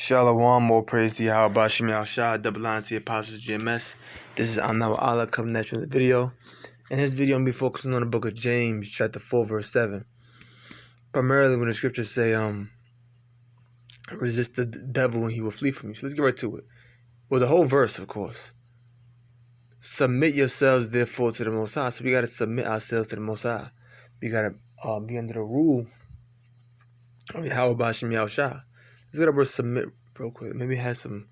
Shalom, more praise to Yahweh Bashim Yahushua, double line to the apostles GMS. This is Anna Allah coming at you in the video. In this video, I'm going to be focusing on the book of James, chapter 4, verse 7. Primarily when the scriptures say, resist the devil and he will flee from you. So let's get right to it. Well, the whole verse, of course. Submit yourselves, therefore, to the Most High. So we got to submit ourselves to the Most High. We got to be under the rule of Yahweh Bashim Yahushua. Let's get over submit real quick. Maybe it has some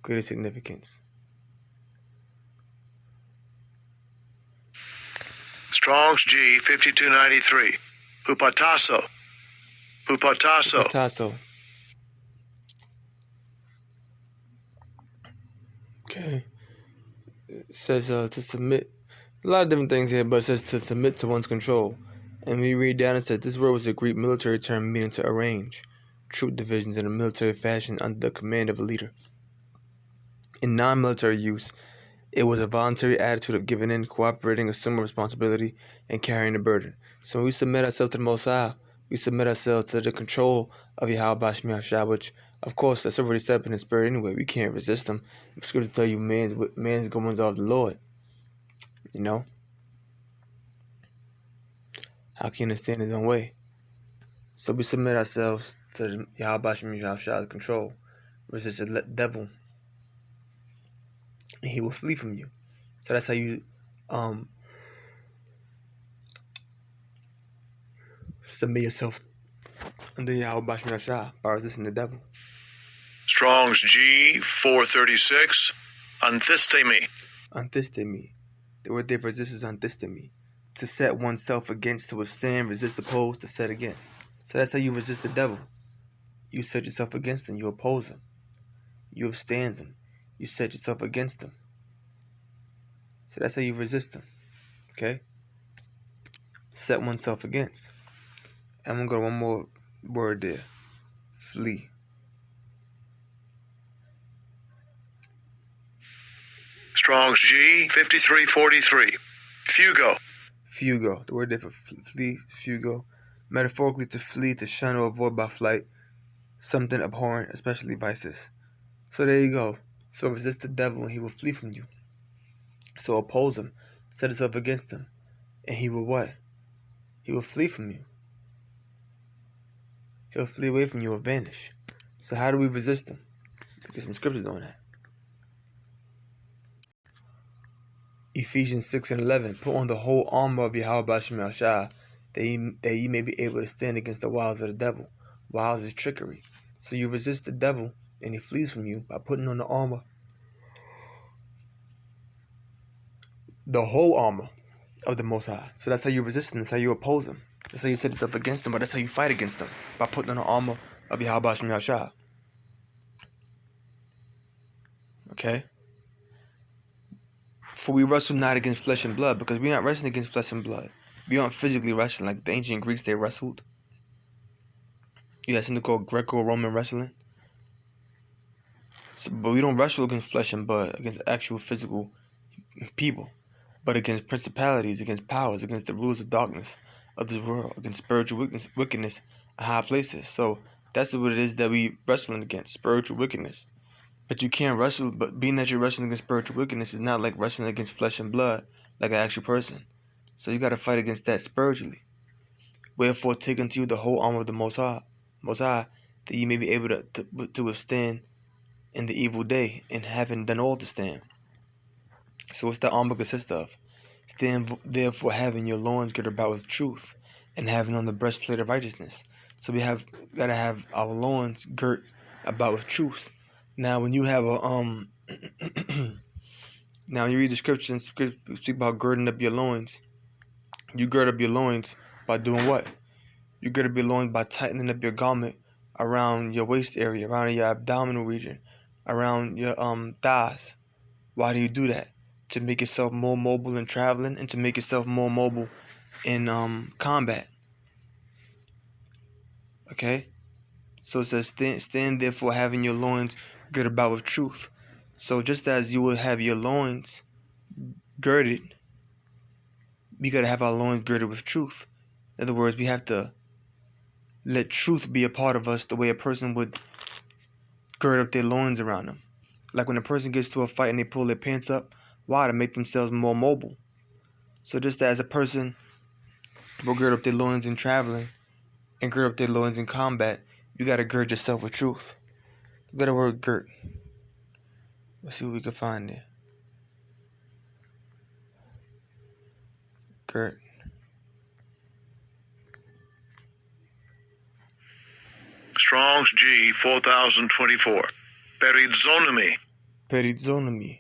greater significance. Strong's G 5293. Hupatasso. Okay. It says to submit. A lot of different things here, but it says to submit to one's control. And we read down and said this word was a Greek military term meaning to arrange troop divisions in a military fashion under the command of a leader. In non-military use, it was a voluntary attitude of giving in, cooperating, assuming responsibility, and carrying the burden. So when we submit ourselves to the Most High, we submit ourselves to the control of Yahweh Bashim Yahushua, which, of course, that's already set up in the spirit anyway. We can't resist them. The scripture tell you man's goings of the Lord. You know? How can he understand his own way? So we submit ourselves to Yahweh Bashim Yahushua's control. Resist the devil, and he will flee from you. So that's how you submit yourself under Yahweh Bashim Yahushua by resisting the devil. Strong's G 436. Anthistemi. Anthistemi. The word there for resist is anthistemi. To set oneself against, to withstand, resist, oppose, to set against. So that's how you resist the devil. You set yourself against him. You oppose him. You withstand him. You set yourself against him. So that's how you resist him. Okay? Set oneself against. And I'm going to go to one more word there. Flee. Strong's G 5343. Fugo. Fugo. The word there for flee is fugo. Metaphorically, to flee, to shun or avoid by flight something abhorrent, especially vices. So there you go. So resist the devil and he will flee from you. So oppose him. Set yourself against him. And he will what? He will flee from you. He'll flee away from you or vanish. So how do we resist him? There's some scriptures on that. Ephesians 6:11. Put on the whole armor of Yahweh Bashim Yahushua, that ye may be able to stand against the wiles of the devil. Wiles is trickery. So you resist the devil and he flees from you by putting on the armor. The whole armor of the Most High. So that's how you resist him. That's how you oppose him. That's how you set yourself against him. But that's how you fight against him. By putting on the armor of Yahweh Bashim Yahushua. Okay? For we wrestle not against flesh and blood, because we aren't wrestling against flesh and blood. We aren't physically wrestling like the ancient Greeks, they wrestled. You have something called Greco-Roman wrestling. So, but we don't wrestle against flesh and blood, against actual physical people, but against principalities, against powers, against the rulers of darkness of this world, against spiritual wickedness in high places. So that's what it is that we wrestling against, spiritual wickedness. But you can't wrestle, but being that you're wrestling against spiritual wickedness is not like wrestling against flesh and blood, like an actual person. So you got to fight against that spiritually. Wherefore, take unto you the whole armor of the Most High, that ye may be able to withstand in the evil day, and having done all to stand. So what's the armor consist of? Stand therefore having your loins girded about with truth, and having on the breastplate of righteousness. So we gotta have our loins girt about with truth. Now, when you have now when you read the scripture and speak about girding up your loins, you gird up your loins by doing what? You gird up your loins by tightening up your garment around your waist area, around your abdominal region, around your thighs. Why do you do that? To make yourself more mobile in traveling, and to make yourself more mobile in combat. Okay? So it says, stand therefore having your loins girded about with truth. So just as you would have your loins girded, we got to have our loins girded with truth. In other words, we have to let truth be a part of us the way a person would gird up their loins around them. Like when a person gets to a fight and they pull their pants up, why? To make themselves more mobile. So just as a person will gird up their loins in traveling and gird up their loins in combat, you got to gird yourself with truth. Look at the word gird. Let's see what we can find there. Gird. Strong's G 4024. Perizonomy. Perizonomy.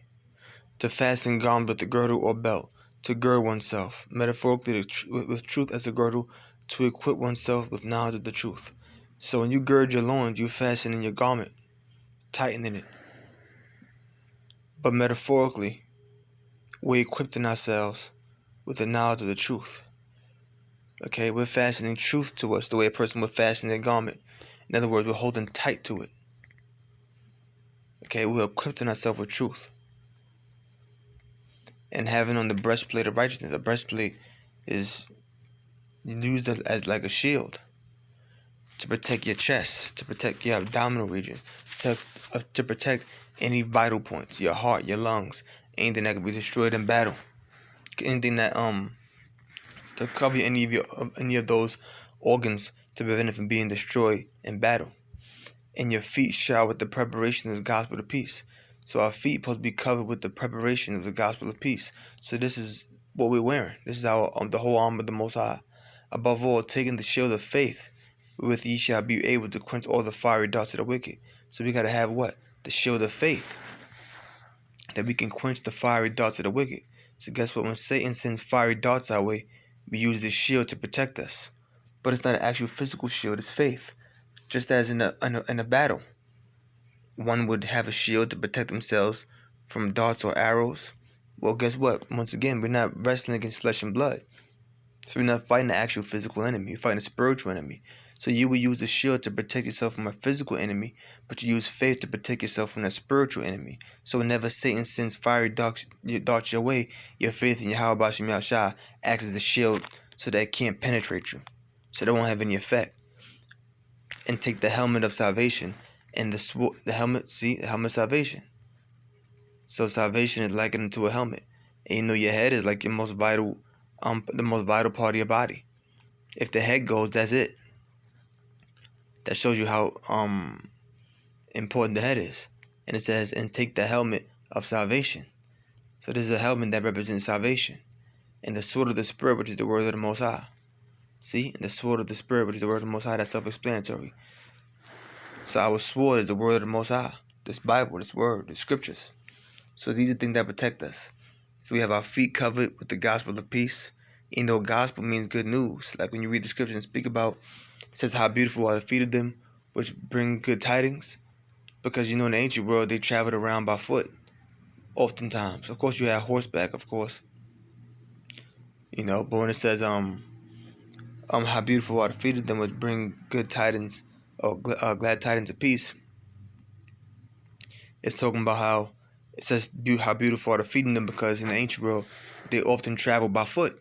To fasten garment with a girdle or belt. To gird oneself. Metaphorically, with truth as a girdle. To equip oneself with knowledge of the truth. So when you gird your loins, you fasten in your garment, tightening it. But metaphorically, we're equipping ourselves with the knowledge of the truth. Okay, we're fastening truth to us the way a person would fasten their garment. In other words, we're holding tight to it. Okay, we're equipping ourselves with truth. And having on the breastplate of righteousness. A breastplate is used as like a shield to protect your chest, to protect your abdominal region, to protect any vital points, your heart, your lungs, anything that can be destroyed in battle, anything that to cover any of those organs to prevent it from being destroyed in battle. And your feet shod with the preparation of the gospel of peace. So our feet supposed to be covered with the preparation of the gospel of peace. So this is what we're wearing. This is our the whole armor of the Most High. Above all, taking the shield of faith, wherewith ye shall be able to quench all the fiery darts of the wicked. So we got to have what? The shield of faith, that we can quench the fiery darts of the wicked. So guess what? When Satan sends fiery darts our way, we use this shield to protect us. But it's not an actual physical shield, it's faith. Just as in a battle, one would have a shield to protect themselves from darts or arrows. Well, guess what? Once again, we're not wrestling against flesh and blood. So we're not fighting the actual physical enemy. We're fighting a spiritual enemy. So you would use the shield to protect yourself from a physical enemy, but you use faith to protect yourself from a spiritual enemy. So whenever Satan sends fiery darts your way, your faith in Yahweh Bashim Yahshua acts as a shield so that it can't penetrate you. So they won't have any effect. And take the helmet of salvation and the helmet of salvation. So salvation is likened to a helmet. And you know your head is like your most vital, the most vital part of your body. If the head goes, that's it. That shows you how important the head is. And it says, and take the helmet of salvation. So this is a helmet that represents salvation. And the sword of the Spirit, which is the word of the Most High. See? And the sword of the Spirit, which is the word of the Most High, that's self-explanatory. So our sword is the word of the Most High. This Bible, this word, the scriptures. So these are things that protect us. So we have our feet covered with the gospel of peace. Even though gospel means good news. Like when you read the scriptures and speak about, it says how beautiful are the feet of them which bring good tidings. Because you know in the ancient world they traveled around by foot. Oftentimes. Of course you have horseback, of course. You know, but when it says how beautiful are the feet of them which bring good tidings or glad tidings of peace, it's talking about how it says how beautiful are the feet of them, because in the ancient world they often travel by foot.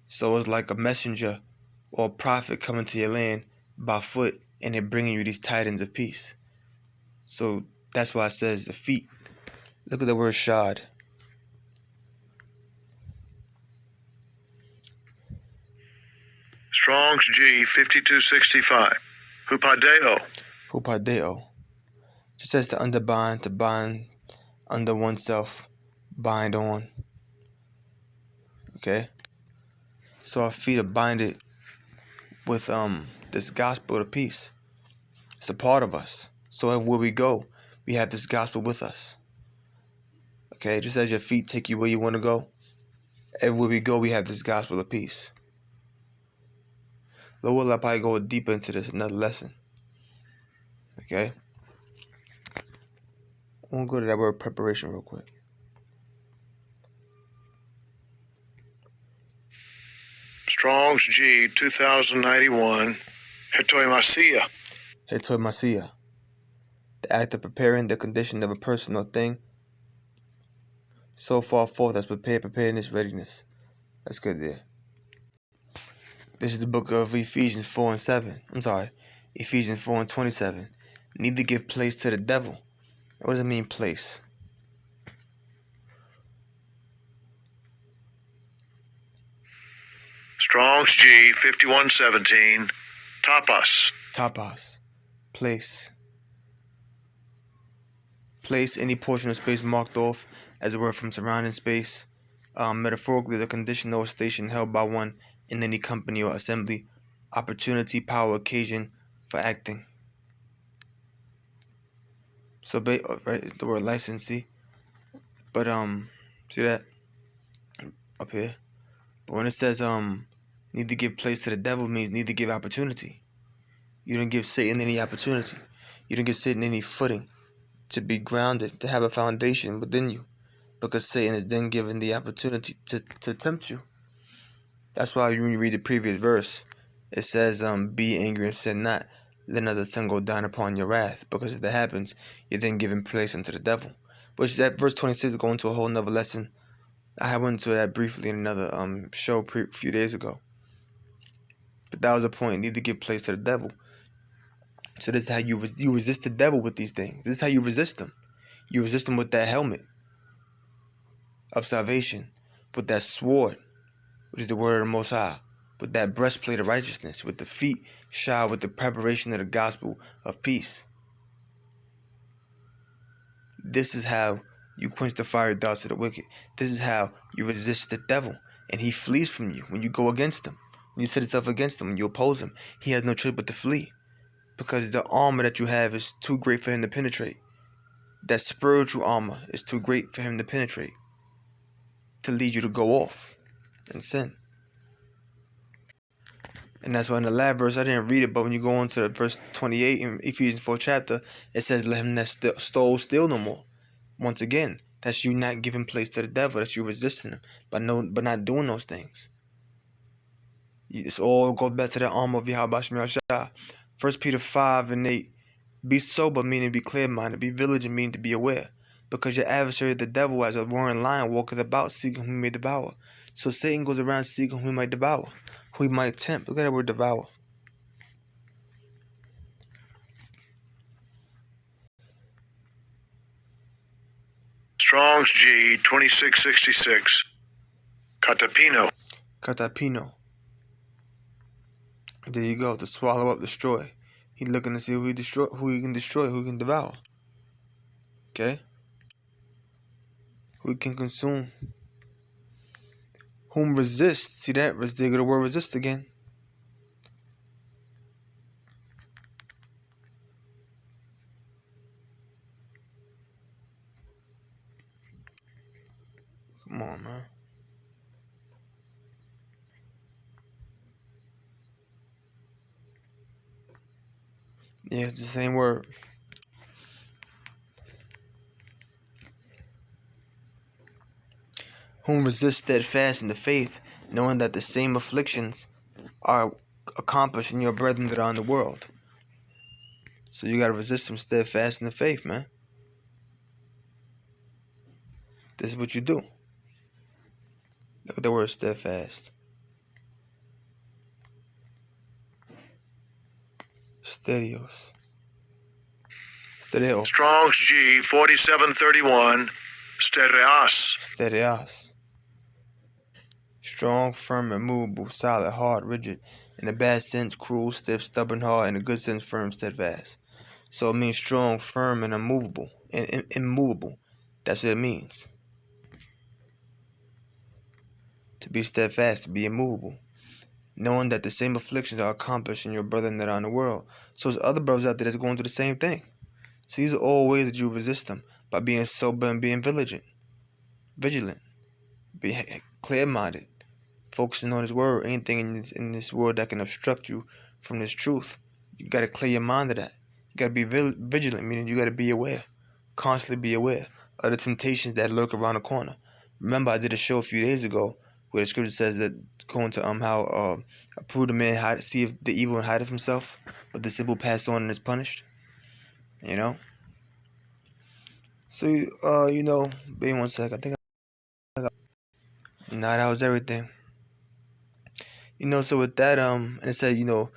So it's like a messenger or a prophet coming to your land by foot, and they're bringing you these tidings of peace. So that's why it says the feet. Look at the word shod. Strong's G 5265. Hupadeo. Hupadeo. Just says to underbind, to bind under oneself, bind on. Okay? So our feet are binded with this gospel of peace. It's a part of us. So everywhere we go, we have this gospel with us. Okay? Just as your feet take you where you want to go, everywhere we go, we have this gospel of peace. Lord, I'll probably go deeper into this, another lesson. Okay? I want to go to that word preparation real quick. Strong's G 2091. Hetoimasia. Hetoimasia. The act of preparing the condition of a person or thing so far forth as preparedness, readiness. That's good there. This is the book of Ephesians 4 and 7. I'm sorry. Ephesians 4 and 27. neither give place to the devil. What does it mean, place? Strong's G 5117. Tapas. Tapas. Place. Place, any portion of space marked off as it were from surrounding space. Metaphorically, the condition or station held by one in any company or assembly. Opportunity, power, occasion for acting. So, right, the word licensee. But, see that? Up here. But when it says, need to give place to the devil, means need to give opportunity. You didn't give Satan any opportunity. You didn't give Satan any footing to be grounded, to have a foundation within you. Because Satan is then given the opportunity to tempt you. That's why when you read the previous verse, it says, be angry and sin not. Let another sun go down upon your wrath. Because if that happens, you're then giving place unto the devil. Which that verse 26 is going to a whole nother lesson. I had went into that briefly in another show a few days ago. But that was the point. You need to give place to the devil. So this is how you resist the devil with these things. This is how you resist him. You resist him with that helmet of salvation, with that sword, which is the word of the Most High, with that breastplate of righteousness, with the feet shod with the preparation of the gospel of peace. This is how you quench the fiery darts of the wicked. This is how you resist the devil, and he flees from you when you go against him. When you set yourself against him, when you oppose him, he has no choice but to flee, because the armor that you have is too great for him to penetrate. That spiritual armor is too great for him to penetrate, to lead you to go off and sin. And that's why in the last verse, I didn't read it, but when you go on to verse 28 in Ephesians 4 chapter, it says, let him that stole steal no more. Once again, that's you not giving place to the devil. That's you resisting him by not doing those things. It's all goes back to the armor of Yahweh Shemel Shah. 1 Peter 5:8. Be sober, meaning be clear-minded. Be vigilant, meaning to be aware. Because your adversary, the devil, as a roaring lion, walketh about, seeking whom he may devour. So Satan goes around seeking whom he might devour, who he might tempt. Look at that word devour. Strong's G 2666. Catapino. Catapino. There you go. To swallow up, destroy. He's looking to see who he can destroy, who he can devour. Okay? Who he can consume. Whom resist. See that? They go the word resist again. Come on, man. Yeah, it's the same word. Whom resist steadfast in the faith, knowing that the same afflictions are accomplished in your brethren that are in the world. So you got to resist them steadfast in the faith, man. This is what you do. Look at the word steadfast. Stedios. Strong's G 4731. Stereas. Strong, firm, immovable, solid, hard, rigid. In a bad sense, cruel, stiff, stubborn, hard. In a good sense, firm, steadfast. So it means strong, firm, and immovable. And immovable. That's what it means. To be steadfast, to be immovable. Knowing that the same afflictions are accomplished in your brethren that are in the world. So there's other brothers out there that's going through the same thing. So these are all ways that you resist them. By being sober and being vigilant. Be clear-minded. Focusing on his word. Anything in this world that can obstruct you from this truth. You got to clear your mind of that. You got to be vigilant, meaning you got to be aware. Constantly be aware of the temptations that lurk around the corner. Remember, I did a show a few days ago where the scripture says that going to how a prudent man see if the evil and hideth himself, but the simple pass on and is punished. You know. So you know, wait 1 sec. I think that was everything. You know, so with that and it said, you know,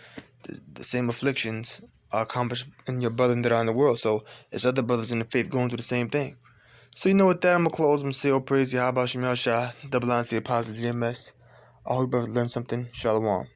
the same afflictions accomplished in your brethren that are in the world. So it's other brothers in the faith going through the same thing. So with that, I'm going to close. I'm going to say, oh, praise Yahweh Shem Shah, double line, say, positive GMS. I hope you brother learned something. Shalom.